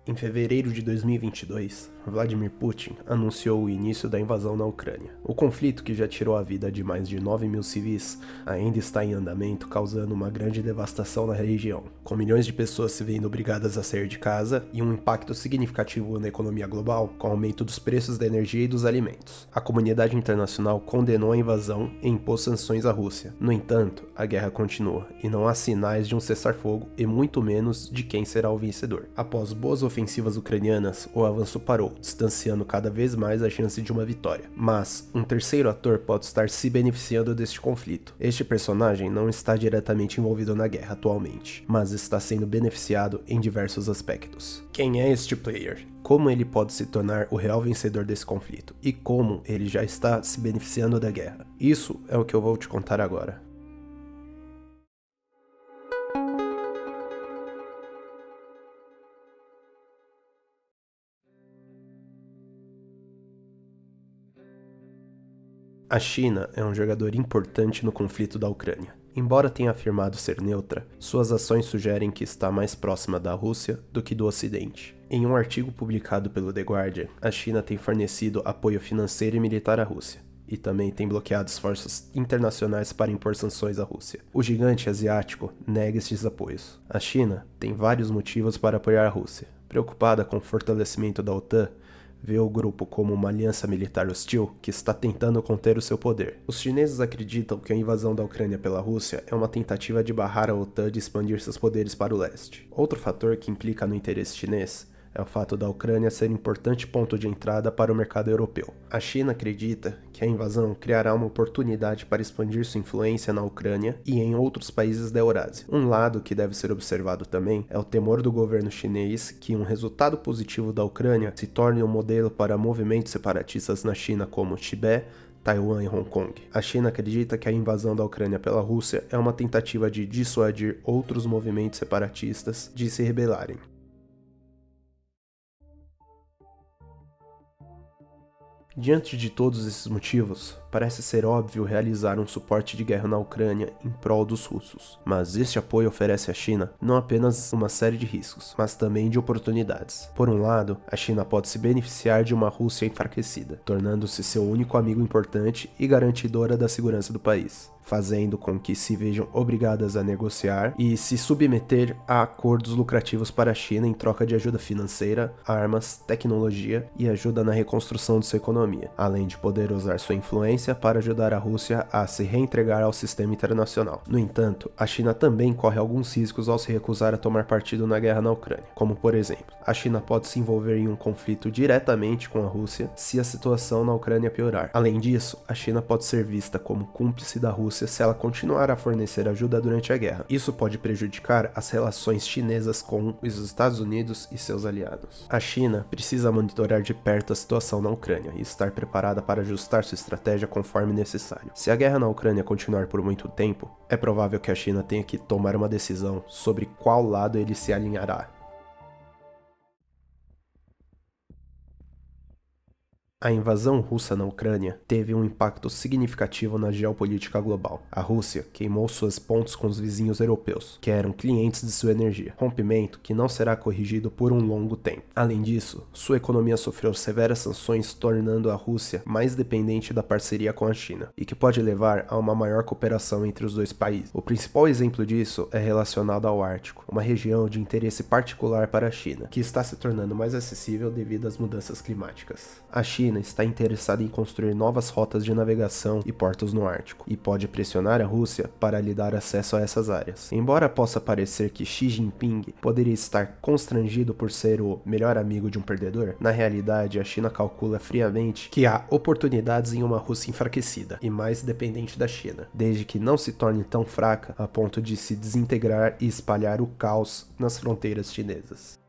Em fevereiro de 2022, Vladimir Putin anunciou o início da invasão na Ucrânia. O conflito, que já tirou a vida de mais de 9 mil civis, ainda está em andamento, causando uma grande devastação na região, com milhões de pessoas se vendo obrigadas a sair de casa e um impacto significativo na economia global, com o aumento dos preços da energia e dos alimentos. A comunidade internacional condenou a invasão e impôs sanções à Rússia. No entanto, a guerra continua, e não há sinais de um cessar-fogo e muito menos de quem será o vencedor. Após boas ofensivas ucranianas, o avanço parou, distanciando cada vez mais a chance de uma vitória. Mas um terceiro ator pode estar se beneficiando deste conflito. Este personagem não está diretamente envolvido na guerra atualmente, mas está sendo beneficiado em diversos aspectos. Quem é este player? Como ele pode se tornar o real vencedor desse conflito? E como ele já está se beneficiando da guerra? Isso é o que eu vou te contar agora. A China é um jogador importante no conflito da Ucrânia. Embora tenha afirmado ser neutra, suas ações sugerem que está mais próxima da Rússia do que do Ocidente. Em um artigo publicado pelo The Guardian, a China tem fornecido apoio financeiro e militar à Rússia, e também tem bloqueado esforços internacionais para impor sanções à Rússia. O gigante asiático nega estes apoios. A China tem vários motivos para apoiar a Rússia. Preocupada com o fortalecimento da OTAN, vê o grupo como uma aliança militar hostil que está tentando conter o seu poder. Os chineses acreditam que a invasão da Ucrânia pela Rússia é uma tentativa de barrar a OTAN de expandir seus poderes para o leste. Outro fator que implica no interesse chinês é o fato da Ucrânia ser um importante ponto de entrada para o mercado europeu. A China acredita que a invasão criará uma oportunidade para expandir sua influência na Ucrânia e em outros países da Eurásia. Um lado que deve ser observado também é o temor do governo chinês que um resultado positivo da Ucrânia se torne um modelo para movimentos separatistas na China como Tibete, Taiwan e Hong Kong. A China acredita que a invasão da Ucrânia pela Rússia é uma tentativa de dissuadir outros movimentos separatistas de se rebelarem. Diante de todos esses motivos, parece ser óbvio realizar um suporte de guerra na Ucrânia em prol dos russos. Mas este apoio oferece à China não apenas uma série de riscos, mas também de oportunidades. Por um lado, a China pode se beneficiar de uma Rússia enfraquecida, tornando-se seu único amigo importante e garantidora da segurança do país, fazendo com que se vejam obrigadas a negociar e se submeter a acordos lucrativos para a China em troca de ajuda financeira, armas, tecnologia e ajuda na reconstrução de sua economia, além de poder usar sua influência para ajudar a Rússia a se reentregar ao sistema internacional. No entanto, a China também corre alguns riscos ao se recusar a tomar partido na guerra na Ucrânia, como por exemplo, a China pode se envolver em um conflito diretamente com a Rússia se a situação na Ucrânia piorar. Além disso, a China pode ser vista como cúmplice da Rússia se ela continuar a fornecer ajuda durante a guerra. Isso pode prejudicar as relações chinesas com os Estados Unidos e seus aliados. A China precisa monitorar de perto a situação na Ucrânia e estar preparada para ajustar sua estratégia conforme necessário. Se a guerra na Ucrânia continuar por muito tempo, é provável que a China tenha que tomar uma decisão sobre qual lado ele se alinhará. A invasão russa na Ucrânia teve um impacto significativo na geopolítica global. A Rússia queimou suas pontes com os vizinhos europeus, que eram clientes de sua energia, rompimento que não será corrigido por um longo tempo. Além disso, sua economia sofreu severas sanções, tornando a Rússia mais dependente da parceria com a China, e que pode levar a uma maior cooperação entre os dois países. O principal exemplo disso é relacionado ao Ártico, uma região de interesse particular para a China, que está se tornando mais acessível devido às mudanças climáticas. A China está interessada em construir novas rotas de navegação e portos no Ártico, e pode pressionar a Rússia para lhe dar acesso a essas áreas. Embora possa parecer que Xi Jinping poderia estar constrangido por ser o melhor amigo de um perdedor, na realidade a China calcula friamente que há oportunidades em uma Rússia enfraquecida e mais dependente da China, desde que não se torne tão fraca a ponto de se desintegrar e espalhar o caos nas fronteiras chinesas.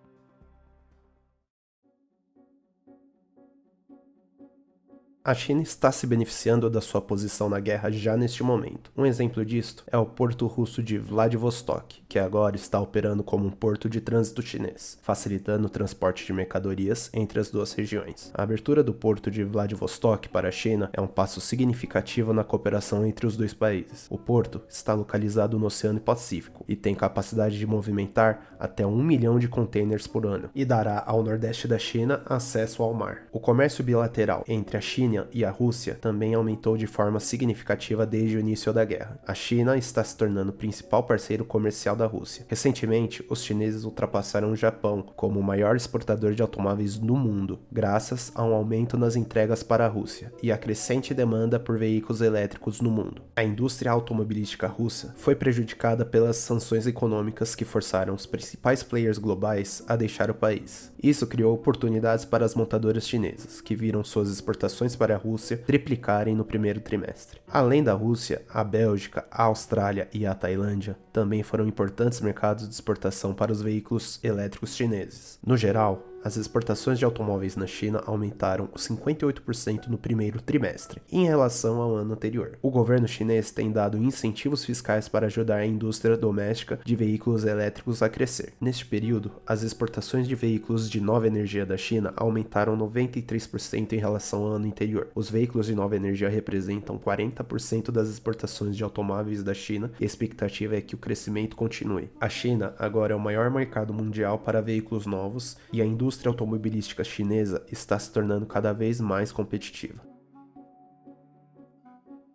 A China está se beneficiando da sua posição na guerra já neste momento. Um exemplo disto é o porto russo de Vladivostok, que agora está operando como um porto de trânsito chinês, facilitando o transporte de mercadorias entre as duas regiões. A abertura do porto de Vladivostok para a China é um passo significativo na cooperação entre os dois países. O porto está localizado no Oceano Pacífico e tem capacidade de movimentar até 1 milhão de containers por ano e dará ao nordeste da China acesso ao mar. O comércio bilateral entre a China e a Rússia também aumentou de forma significativa desde o início da guerra. A China está se tornando o principal parceiro comercial da Rússia. Recentemente, os chineses ultrapassaram o Japão como o maior exportador de automóveis do mundo, graças a um aumento nas entregas para a Rússia e a crescente demanda por veículos elétricos no mundo. A indústria automobilística russa foi prejudicada pelas sanções econômicas que forçaram os principais players globais a deixar o país. Isso criou oportunidades para as montadoras chinesas, que viram suas exportações para a Rússia triplicarem no primeiro trimestre. Além da Rússia, a Bélgica, a Austrália e a Tailândia também foram importantes mercados de exportação para os veículos elétricos chineses. No geral, as exportações de automóveis na China aumentaram 58% no primeiro trimestre, em relação ao ano anterior. O governo chinês tem dado incentivos fiscais para ajudar a indústria doméstica de veículos elétricos a crescer. Neste período, as exportações de veículos de nova energia da China aumentaram 93% em relação ao ano anterior. Os veículos de nova energia representam 40% das exportações de automóveis da China e a expectativa é que o crescimento continue. A China agora é o maior mercado mundial para veículos novos e a indústria automobilística chinesa está se tornando cada vez mais competitiva.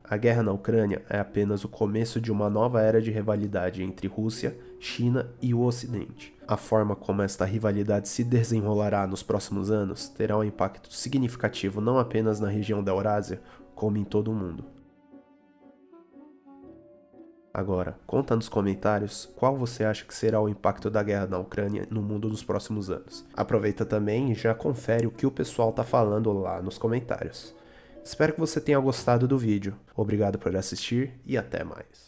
A guerra na Ucrânia é apenas o começo de uma nova era de rivalidade entre Rússia, China e o Ocidente. A forma como esta rivalidade se desenrolará nos próximos anos terá um impacto significativo não apenas na região da Eurásia, como em todo o mundo. Agora, conta nos comentários qual você acha que será o impacto da guerra na Ucrânia no mundo nos próximos anos. Aproveita também e já confere o que o pessoal tá falando lá nos comentários. Espero que você tenha gostado do vídeo. Obrigado por assistir e até mais.